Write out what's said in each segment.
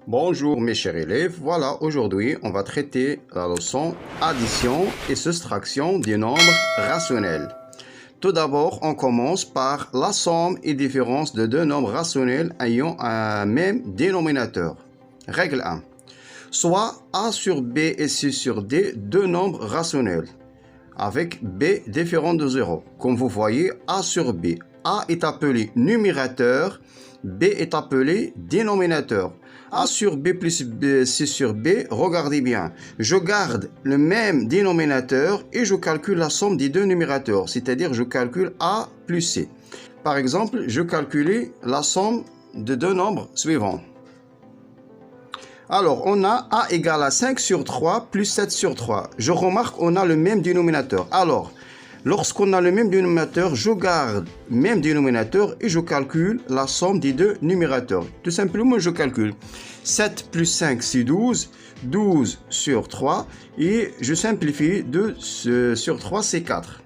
Bonjour mes chers élèves, voilà aujourd'hui on va traiter la leçon addition et soustraction des nombres rationnels. Tout d'abord on commence par la somme et différence de deux nombres rationnels ayant un même dénominateur. Règle 1. Soit A sur B et C sur D deux nombres rationnels avec B différent de 0. Comme vous voyez, A sur B. A est appelé numérateur, B est appelé dénominateur. A sur B plus C sur B, regardez bien, je garde le même dénominateur et je calcule la somme des deux numérateurs, c'est-à-dire je calcule A plus C. Par exemple, je calcule la somme de deux nombres suivants. Alors, on a A égale à 5 sur 3 plus 7 sur 3. Je remarque qu'on a le même dénominateur. Alors, lorsqu'on a le même dénominateur, je garde le même dénominateur et je calcule la somme des deux numérateurs. Tout simplement, je calcule 7 plus 5, c'est 12. 12 sur 3 et je simplifie 2 sur 3, c'est 4.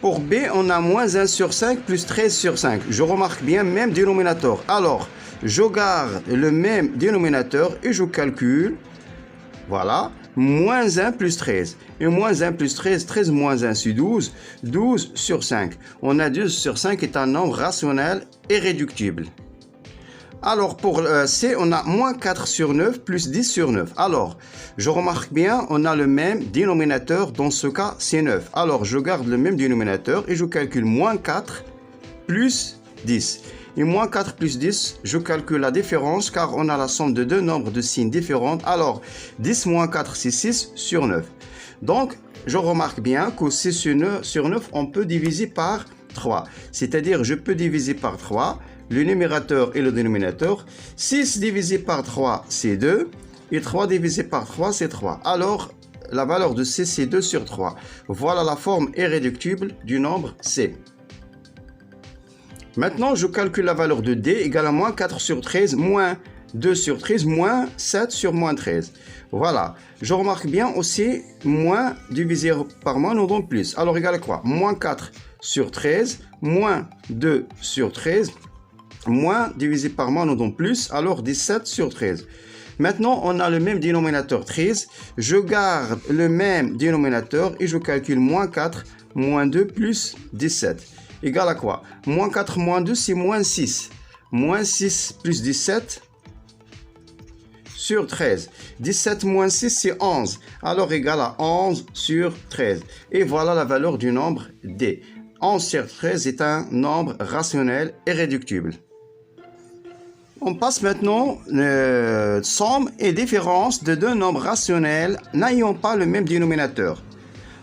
Pour B, on a moins 1 sur 5 plus 13 sur 5. Je remarque bien même dénominateur. Alors, je garde le même dénominateur et je calcule, voilà, moins 1 plus 13. Et moins 1 plus 13, 13 moins 1 c'est 12, 12 sur 5. On a 12 sur 5 est un nombre rationnel et réductible. Alors pour C, on a moins 4 sur 9 plus 10 sur 9. Alors, je remarque bien, on a le même dénominateur, dans ce cas c'est 9. Alors, je garde le même dénominateur et je calcule moins 4 plus 10. Et moins 4 plus 10, je calcule la différence car on a la somme de deux nombres de signes différents. Alors, 10 moins 4, c'est 6 sur 9. Donc, je remarque bien que 6 sur 9, on peut diviser par 3. C'est-à-dire, je peux diviser par 3 le numérateur et le dénominateur. 6 divisé par 3, c'est 2. Et 3 divisé par 3, c'est 3. Alors, la valeur de C, c'est 2 sur 3. Voilà la forme irréductible du nombre C. Maintenant, je calcule la valeur de D égale à moins 4 sur 13, moins 2 sur 13, moins 7 sur moins 13. Voilà. Je remarque bien aussi, moins divisé par moins nous donne plus. Alors, égal à quoi? Moins 4 sur 13, moins 2 sur 13, moins divisé par moins nous donne plus. Alors, 17 sur 13. Maintenant, on a le même dénominateur 13. Je garde le même dénominateur et je calcule moins 4, moins 2 plus 17. Égal à quoi? Moins 4 moins 2, c'est moins 6. Moins 6 plus 17 sur 13. 17 moins 6, c'est 11. Alors, égal à 11 sur 13. Et voilà la valeur du nombre D. 11 sur 13 est un nombre rationnel et réductible. On passe maintenant somme et différence de deux nombres rationnels n'ayant pas le même dénominateur.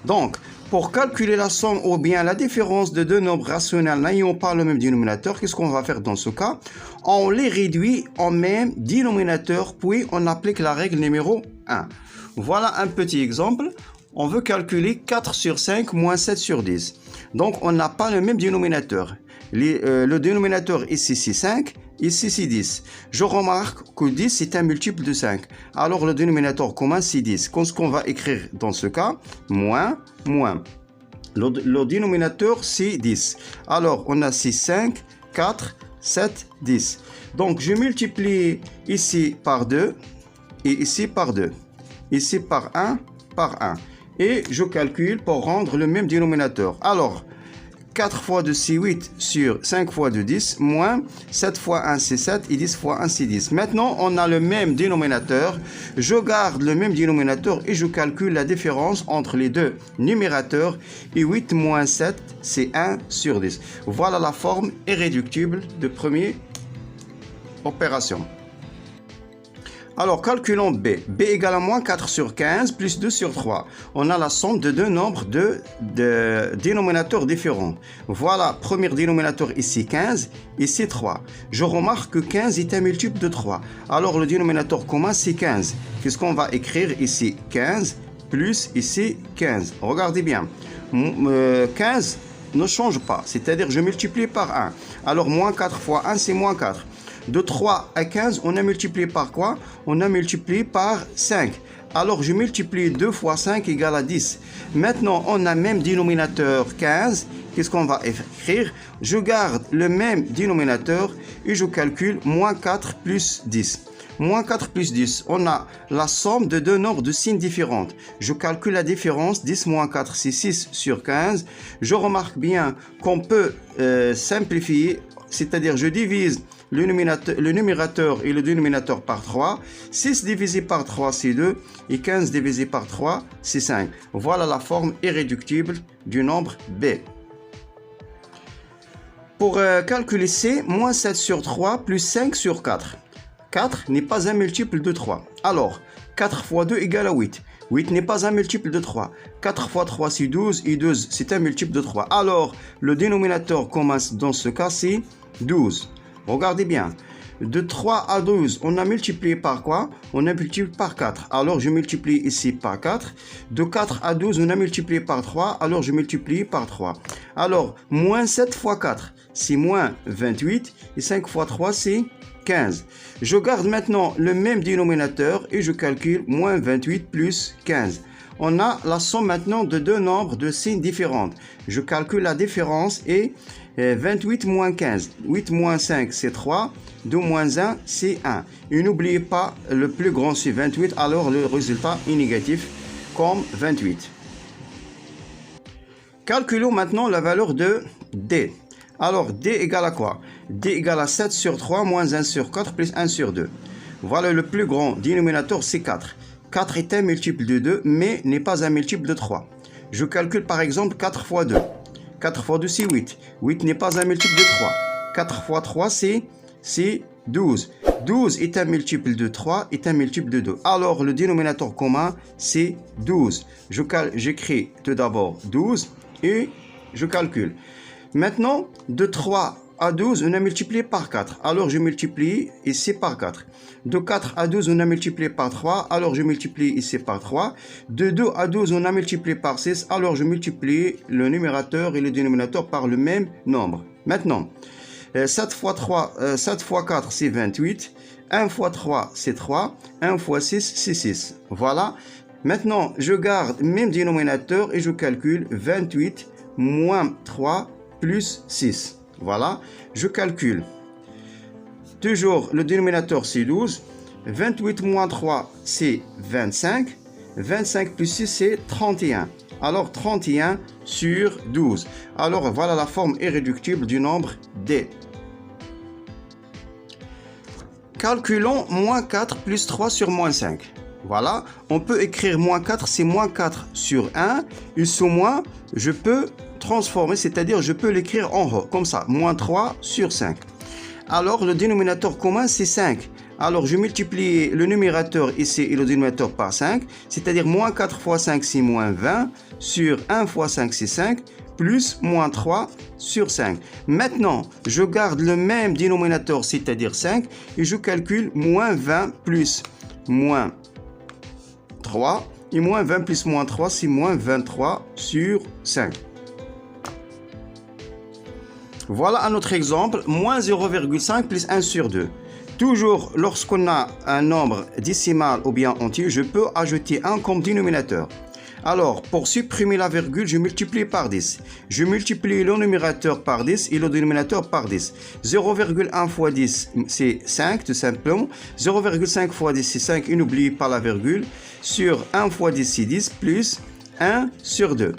Donc, pour calculer la somme ou bien la différence de deux nombres rationnels n'ayant pas le même dénominateur, qu'est-ce qu'on va faire dans ce cas? On les réduit en même dénominateur, puis on applique la règle numéro 1. Voilà un petit exemple. On veut calculer 4 sur 5 moins 7 sur 10. Donc, on n'a pas le même dénominateur. Le dénominateur ici, c'est 5. Ici, c'est 10. Je remarque que 10, c'est un multiple de 5. Alors, le dénominateur commun, c'est 10. Qu'est-ce qu'on va écrire dans ce cas? Moins, moins. Le dénominateur, c'est 10. Alors, on a 6, 5, 4, 7, 10. Donc, je multiplie ici par 2 et ici par 2. Ici par 1, par 1. Et je calcule pour rendre le même dénominateur. Alors, 4 fois 2, c'est 8 sur 5 fois 2, 10, moins 7 fois 1, c'est 7 et 10 fois 1, c'est 10. Maintenant, on a le même dénominateur. Je garde le même dénominateur et je calcule la différence entre les deux numérateurs. Et 8 moins 7, c'est 1 sur 10. Voilà la forme irréductible de première opération. Alors, calculons B. B égale à moins 4 sur 15 plus 2 sur 3. On a la somme de deux nombres de dénominateurs différents. Voilà, premier dénominateur ici 15, ici 3. Je remarque que 15 est un multiple de 3. Alors, le dénominateur commun, c'est 15. Qu'est-ce qu'on va écrire ici? 15 plus ici 15. Regardez bien. 15 ne change pas, c'est-à-dire je multiplie par 1. Alors, moins 4 fois 1, c'est moins 4. De 3 à 15, on a multiplié par quoi? On a multiplié par 5. Alors, je multiplie 2 fois 5 égale à 10. Maintenant, on a même dénominateur 15. Qu'est-ce qu'on va écrire? Je garde le même dénominateur et je calcule moins 4 plus 10. Moins 4 plus 10, on a la somme de deux nombres de signes différents. Je calcule la différence, 10 moins 4, c'est 6 sur 15. Je remarque bien qu'on peut simplifier, c'est-à-dire je divise le numérateur et le dénominateur par 3. 6 divisé par 3, c'est 2. Et 15 divisé par 3, c'est 5. Voilà la forme irréductible du nombre B. Pour calculer C, moins 7 sur 3 plus 5 sur 4. 4 n'est pas un multiple de 3. Alors, 4 fois 2 égale à 8. 8 n'est pas un multiple de 3. 4 fois 3, c'est 12. Et 12, c'est un multiple de 3. Alors, le dénominateur commun dans ce cas, c'est 12. Regardez bien. De 3 à 12, on a multiplié par quoi? On a multiplié par 4. Alors, je multiplie ici par 4. De 4 à 12, on a multiplié par 3. Alors, je multiplie par 3. Alors, moins 7 fois 4, c'est moins 28. Et 5 fois 3, c'est 15. Je garde maintenant le même dénominateur et je calcule moins 28 plus 15. On a la somme maintenant de deux nombres de signes différents. Je calcule la différence et 28 moins 15. 8 moins 5, c'est 3. 2 moins 1, c'est 1. Et n'oubliez pas, le plus grand, c'est 28. Alors, le résultat est négatif, comme 28. Calculons maintenant la valeur de D. Alors, D égale à quoi? D égale à 7 sur 3 moins 1 sur 4 plus 1 sur 2. Voilà, le plus grand dénominateur, c'est 4. 4 est un multiple de 2, mais n'est pas un multiple de 3. Je calcule par exemple 4 fois 2. 4 fois 2, c'est 8. 8 n'est pas un multiple de 3. 4 fois 3, c'est 12. 12 est un multiple de 3, est un multiple de 2. Alors, le dénominateur commun, c'est 12. J'écris tout d'abord 12 et je calcule. Maintenant, de 3 à 12, on a multiplié par 4. Alors, je multiplie ici par 4. De 4 à 12, on a multiplié par 3. Alors, je multiplie ici par 3. De 2 à 12, on a multiplié par 6. Alors, je multiplie le numérateur et le dénominateur par le même nombre. Maintenant, 7 fois 4, c'est 28. 1 fois 3, c'est 3. 1 fois 6, c'est 6. Voilà. Maintenant, je garde le même dénominateur et je calcule 28 moins 3 plus 6. Voilà, je calcule. Toujours, le dénominateur, c'est 12. 28 moins 3, c'est 25. 25 plus 6, c'est 31. Alors, 31 sur 12. Alors, voilà la forme irréductible du nombre D. Calculons moins 4 plus 3 sur moins 5. Voilà, on peut écrire moins 4, c'est moins 4 sur 1. Et ce moins, je peux transformer, c'est-à-dire je peux l'écrire en haut, comme ça, moins 3 sur 5. Alors, le dénominateur commun, c'est 5. Alors, je multiplie le numérateur ici et le dénominateur par 5, c'est-à-dire moins 4 fois 5, c'est moins 20, sur 1 fois 5, c'est 5, plus moins 3 sur 5. Maintenant, je garde le même dénominateur, c'est-à-dire 5, et je calcule moins 20 plus moins 3, et moins 20 plus moins 3, c'est moins 23 sur 5. Voilà un autre exemple, moins 0,5 plus 1 sur 2. Toujours, lorsqu'on a un nombre décimal ou bien entier, je peux ajouter 1 comme dénominateur. Alors, pour supprimer la virgule, je multiplie par 10. Je multiplie le numérateur par 10 et le dénominateur par 10. 0,1 fois 10, c'est 5, tout simplement. 0,5 fois 10, c'est 5, et n'oubliez pas la virgule. Sur 1 fois 10, c'est 10, plus 1 sur 2.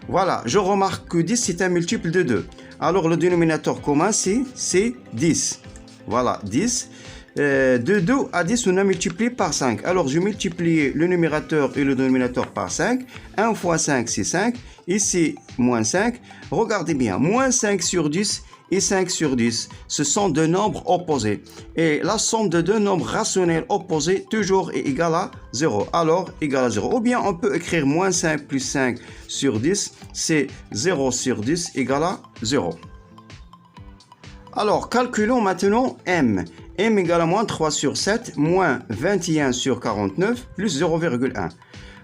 Voilà, je remarque que 10, c'est un multiple de 2. Alors, le dénominateur commun, c'est 10. Voilà, 10. De 2 à 10, on a multiplié par 5. Alors, je multiplie le numérateur et le dénominateur par 5. 1 fois 5, c'est 5. Ici, moins 5. Regardez bien, moins 5 sur 10 et 5 sur 10. Ce sont deux nombres opposés. Et la somme de deux nombres rationnels opposés toujours est égale à 0. Alors, égale à 0. Ou bien, on peut écrire moins 5 plus 5 sur 10. C'est 0 sur 10 égale à 0. Alors, calculons maintenant M. M égale à moins 3 sur 7, moins 21 sur 49, plus 0,1.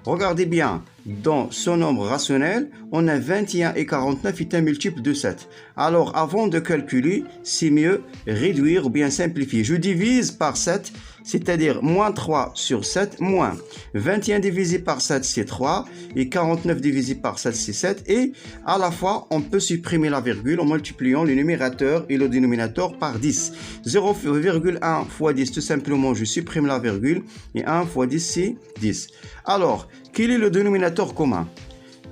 Regardez bien, dans ce nombre rationnel, on a 21 et 49 est un multiple de 7. Alors, avant de calculer, c'est mieux réduire ou bien simplifier. Je divise par 7 c'est-à-dire moins 3 sur 7, moins 21 divisé par 7, c'est 3, et 49 divisé par 7, c'est 7, et à la fois, on peut supprimer la virgule en multipliant le numérateur et le dénominateur par 10. 0,1 fois 10, tout simplement, je supprime la virgule, et 1 fois 10, c'est 10. Alors, quel est le dénominateur commun?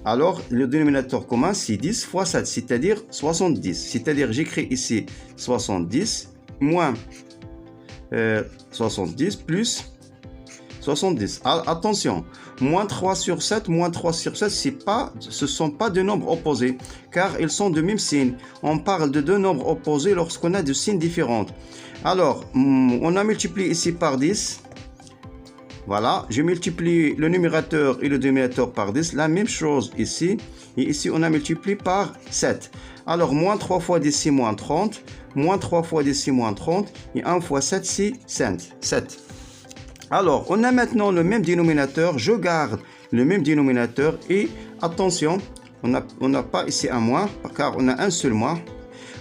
Alors, le dénominateur commun, c'est 10 fois 7, c'est-à-dire 70. C'est-à-dire, j'écris ici 70 moins 70 plus 70. Attention, moins 3 sur 7, moins 3 sur 7, ce ne sont pas deux nombres opposés, car ils sont de même signe. On parle de deux nombres opposés lorsqu'on a deux signes différents. Alors, on a multiplié ici par 10. Voilà, je multiplie le numérateur et le dénominateur par 10. La même chose ici. Et ici, on a multiplié par 7. Alors, moins 3 fois 10, c'est moins 30. Moins 3 fois 10, c'est moins 30. Et 1 fois 7, c'est 7. Alors, on a maintenant le même dénominateur. Je garde le même dénominateur. Et attention, on n'a pas ici un moins, car on a un seul moins.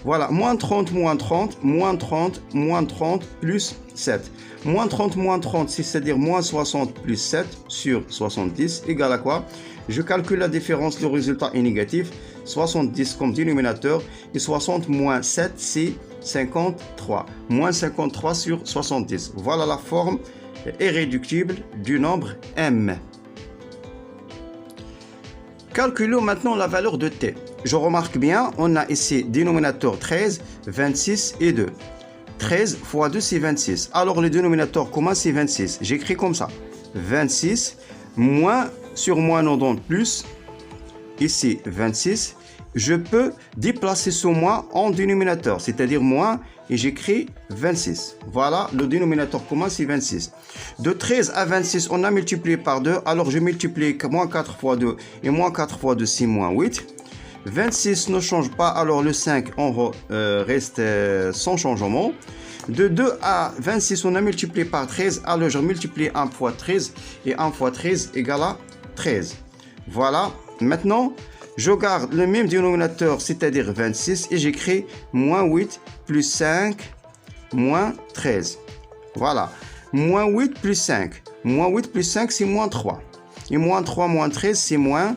Voilà, moins 30, moins 30, moins 30, moins 30, plus 7. Moins 30, c'est-à-dire moins 60 plus 7 sur 70, égale à quoi? Je calcule la différence, le résultat est négatif. 70 comme dénominateur et 60 moins 7, c'est 53. Moins 53 sur 70. Voilà la forme irréductible du nombre m. Calculons maintenant la valeur de t. Je remarque bien, on a ici dénominateur 13, 26 et 2. 13 fois 2, c'est 26. Alors, le dénominateur commun, c'est 26. J'écris comme ça. 26, moins sur moins, on donne plus. Ici, 26. Je peux déplacer ce moins en dénominateur, c'est-à-dire moins, et j'écris 26. Voilà, le dénominateur commun, c'est 26. De 13 à 26, on a multiplié par 2. Alors, je multiplie moins 4 fois 2, et moins 4 fois 2, c'est moins 8. 26 ne change pas, alors le 5 reste sans changement. De 2 à 26, on a multiplié par 13, alors je multiplie 1 fois 13, et 1 fois 13 égale à 13. Voilà, maintenant, je garde le même dénominateur, c'est-à-dire 26, et j'écris moins 8 plus 5, moins 13. Voilà, moins 8 plus 5. Moins 8 plus 5, c'est moins 3. Et moins 3 moins 13, c'est moins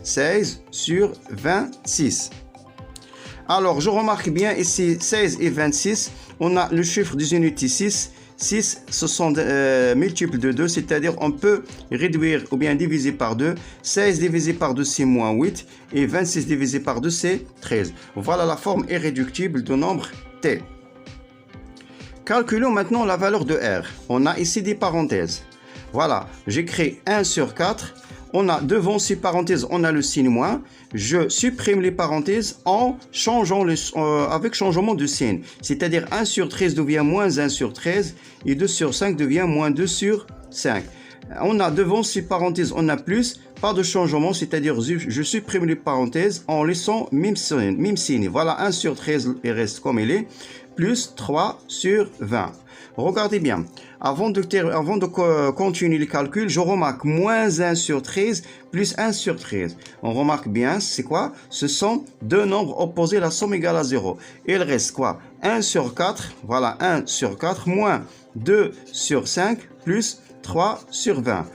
16 sur 26. Alors, je remarque bien ici 16 et 26, on a le chiffre des unités 6. 6, ce sont multiples de 2, c'est-à-dire on peut réduire ou bien diviser par 2. 16 divisé par 2, c'est moins 8. Et 26 divisé par 2, c'est 13. Voilà la forme irréductible du nombre t. Calculons maintenant la valeur de r. On a ici des parenthèses. Voilà, j'écris 1 sur 4. On a devant ces parenthèses, on a le signe moins. Je supprime les parenthèses en changeant avec changement de signe. C'est-à-dire 1 sur 13 devient moins 1 sur 13 et 2 sur 5 devient moins 2 sur 5. On a devant ces parenthèses, on a plus, pas de changement, c'est-à-dire je supprime les parenthèses en laissant même signe. Voilà, 1 sur 13, il reste comme il est, plus 3 sur 20. Regardez bien, avant de continuer les calculs, je remarque moins 1 sur 13 plus 1 sur 13. On remarque bien, c'est quoi? Ce sont deux nombres opposés, la somme égale à 0. Il reste quoi? 1 sur 4, voilà, 1 sur 4, moins 2 sur 5, plus 3 sur 20.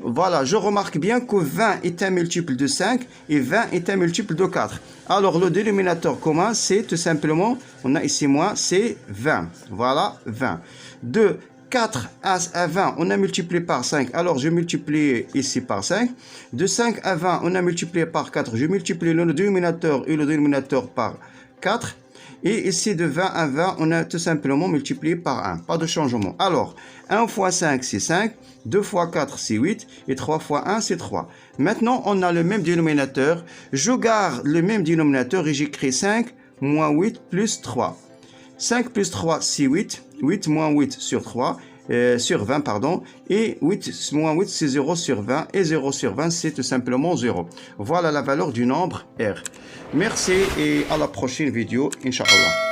Voilà, je remarque bien que 20 est un multiple de 5 et 20 est un multiple de 4. Alors, le dénominateur commun, c'est tout simplement, on a ici moins, c'est 20. Voilà, 20. De 4 à 20, on a multiplié par 5. Alors, je multiplie ici par 5. De 5 à 20, on a multiplié par 4. Je multiplie le dénominateur et le dénominateur par 4. Et ici, de 20 à 20, on a tout simplement multiplié par 1. Pas de changement. Alors, 1 fois 5, c'est 5. 2 fois 4, c'est 8. Et 3 fois 1, c'est 3. Maintenant, on a le même dénominateur. Je garde le même dénominateur et j'écris 5 moins 8 plus 3. 5 plus 3, c'est 8. 8 moins 8 sur 3. Sur 20, pardon. Et 8 moins 8, c'est 0 sur 20. Et 0 sur 20, c'est tout simplement 0. Voilà la valeur du nombre R. Merci et à la prochaine vidéo, Inch'Allah.